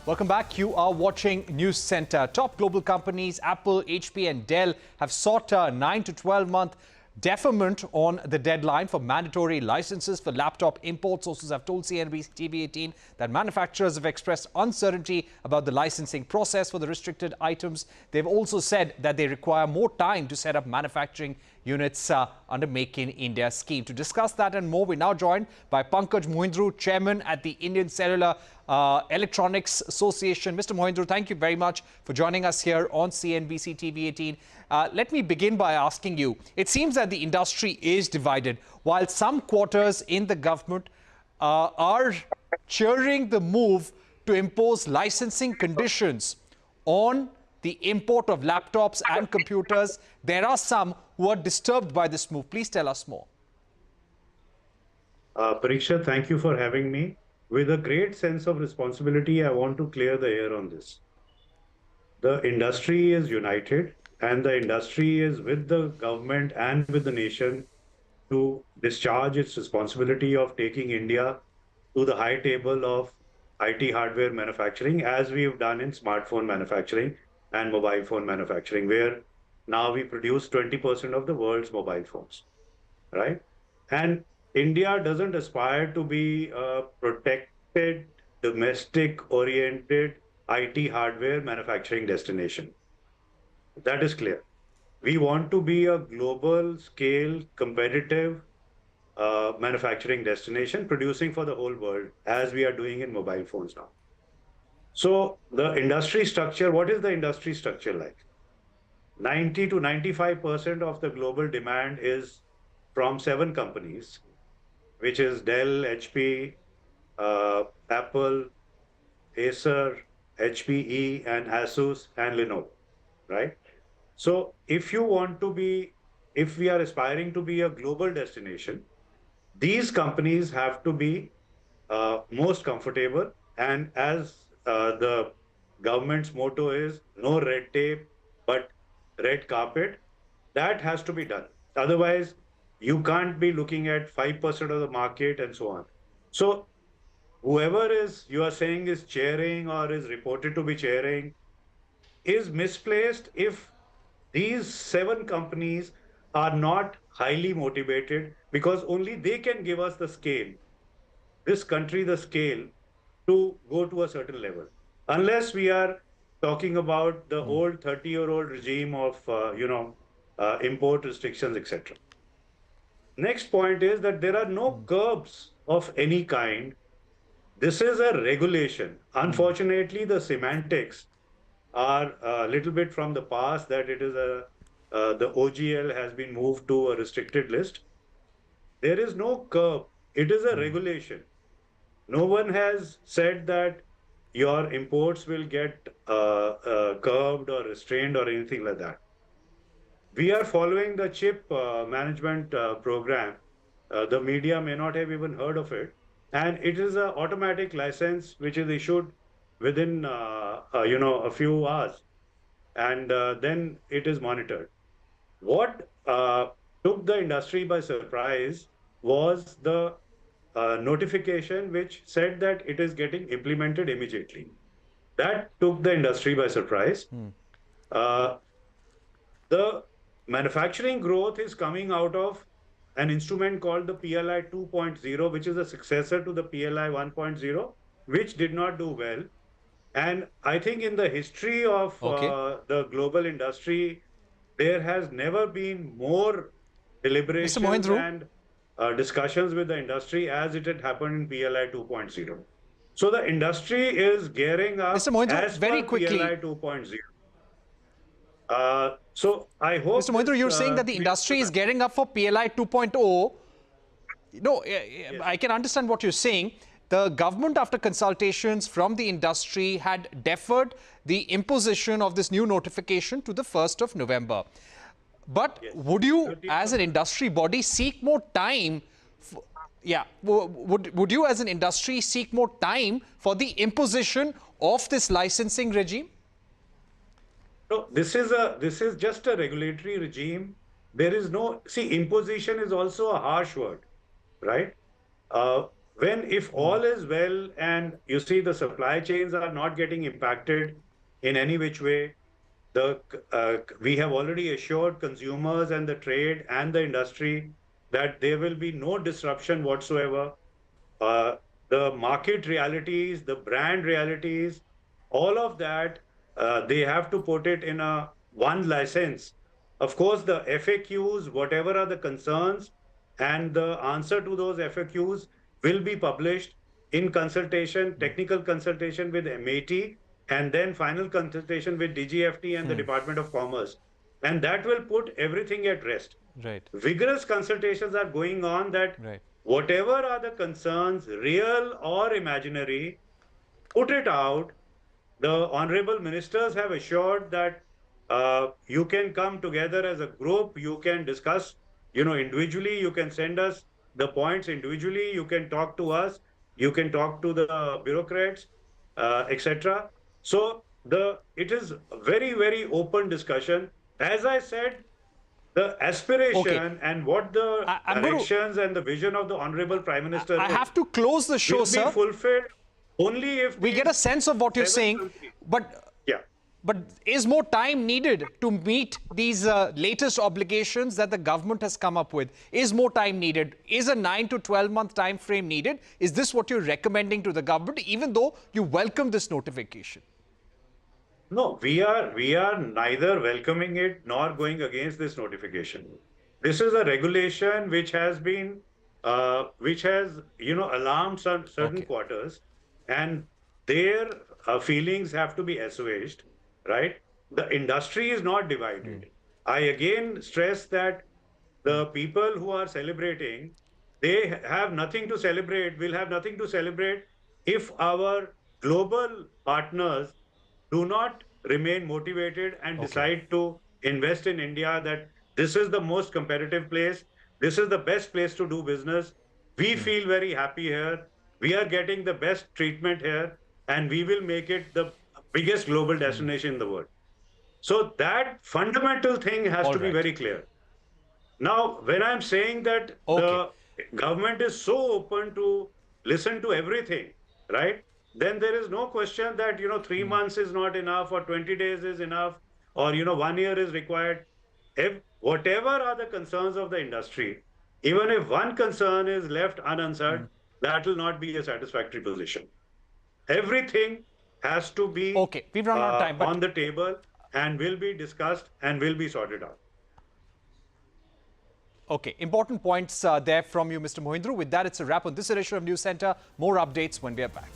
Welcome back. You are watching Newscentre. Top global companies Apple, HP and Dell have sought a 9 to 12-month deferment on the deadline for mandatory licenses for laptop imports. Sources have told CNBC-TV18 that manufacturers have expressed uncertainty about the licensing process for the restricted items. They've also said that they require more time to set up manufacturing units under Make in India scheme. To discuss that and more, we're now joined by Pankaj Mohindru, Chairman at the Indian Cellular Electronics Association. Mr. Mohindru, thank you very much for joining us here on CNBC TV18. Let me begin by asking you, it seems that the industry is divided. While some quarters in the government are cheering the move to impose licensing conditions on the import of laptops and computers, there are some who are disturbed by this move. Please tell us more. Pariksha, thank you for having me. With a great sense of responsibility, I want to clear the air on this. The industry is united, and the industry is with the government and with the nation to discharge its responsibility of taking India to the high table of IT hardware manufacturing, as we've done in smartphone manufacturing and mobile phone manufacturing, where now we produce 20% of the world's mobile phones, right? And India doesn't aspire to be a protected, domestic-oriented IT hardware manufacturing destination. That is clear. We want to be a global scale, competitive manufacturing destination, producing for the whole world, as we are doing in mobile phones now. So the industry structure, what is the industry structure like? 90 to 95% of the global demand is from 7 companies, which is Dell, HP, Apple, Acer, HPE, and Asus, and Lenovo, right? So if you want to be, if we are aspiring to be a global destination, these companies have to be most comfortable. And as the government's motto is, no red tape, but red carpet, that has to be done. Otherwise, you can't be looking at 5% of the market and so on. So whoever is, you are saying, is chairing or is reported to be chairing is misplaced if these 7 companies are not highly motivated, because only they can give us the scale, this country the scale to go to a certain level. Unless we are talking about the old 30-year-old regime of, import restrictions, etc. Next point is that there are no curbs of any kind. This is a regulation. Unfortunately, the semantics are a little bit from the past, that it is the OGL has been moved to a restricted list. There is no curb. It is a regulation. No one has said that your imports will get curbed or restrained or anything like that. We are following the chip management program. The media may not have even heard of it. And it is an automatic license which is issued within a few hours. And then it is monitored. What took the industry by surprise was the notification which said that it is getting implemented immediately. That took the industry by surprise. The manufacturing growth is coming out of an instrument called the PLI 2.0, which is a successor to the PLI 1.0, which did not do well. And I think in the history of the global industry, there has never been more deliberations and discussions with the industry as it had happened in PLI 2.0. So the industry is gearing up Mr. Mohindru, as very per quickly. PLI 2.0. So I hope... Mr. Mohindru, you're saying that the industry is gearing up for PLI 2.0. No, yes. I can understand what you're saying. The government, after consultations from the industry, had deferred the imposition of this new notification to the 1st of November. But yes, would you, as an industry body, seek more time? Would you, as an industry, seek more time for the imposition of this licensing regime? No, this is just a regulatory regime. There is no, see, imposition is also a harsh word, right? if all is well and you see the supply chains are not getting impacted in any which way, we have already assured consumers and the trade and the industry that there will be no disruption whatsoever. uh, the market realities, the brand realities, all of that, they have to put it in a one license. Of course, the FAQs, whatever are the concerns, and the answer to those FAQs will be published in consultation, technical consultation with MAT, and then final consultation with DGFT and the Department of Commerce. And that will put everything at rest. Right. Vigorous consultations are going on that Right. whatever are the concerns, real or imaginary, put it out. The honorable ministers have assured that you can come together as a group, you can discuss, individually, you can send us the points individually, you can talk to us, you can talk to the bureaucrats, etc. So it is a very, very open discussion. As I said, the aspiration and what the I'm going directions and the vision of the Honorable Prime Minister I have to close the show, will sir. be fulfilled only if We get a sense of what you're saying, but is more time needed to meet these latest obligations that the government has come up with? Is more time needed? Is a 9 to 12-month time frame needed? Is this what you're recommending to the government, even though you welcome this notification? No, we are neither welcoming it nor going against this notification. This is a regulation which has been, which has, alarmed certain quarters, and their feelings have to be assuaged, right? The industry is not divided. I again stress that the people who are celebrating, they have nothing to celebrate, will have nothing to celebrate if our global partners do not remain motivated and decide to invest in India, that this is the most competitive place, this is the best place to do business. We feel very happy here. We are getting the best treatment here, and we will make it the biggest global destination in the world. So that fundamental thing has to be very clear. Now, when I'm saying that the government is so open to listen to everything, right? Then there is no question that, 3 months is not enough, or 20 days is enough, or, 1 year is required. If whatever are the concerns of the industry, even if one concern is left unanswered, that will not be a satisfactory position. Everything has to be we've run out of time, on the table and will be discussed and will be sorted out. Okay, important points there from you, Mr. Mohindru. With that, it's a wrap on this edition of News Centre. More updates when we are back.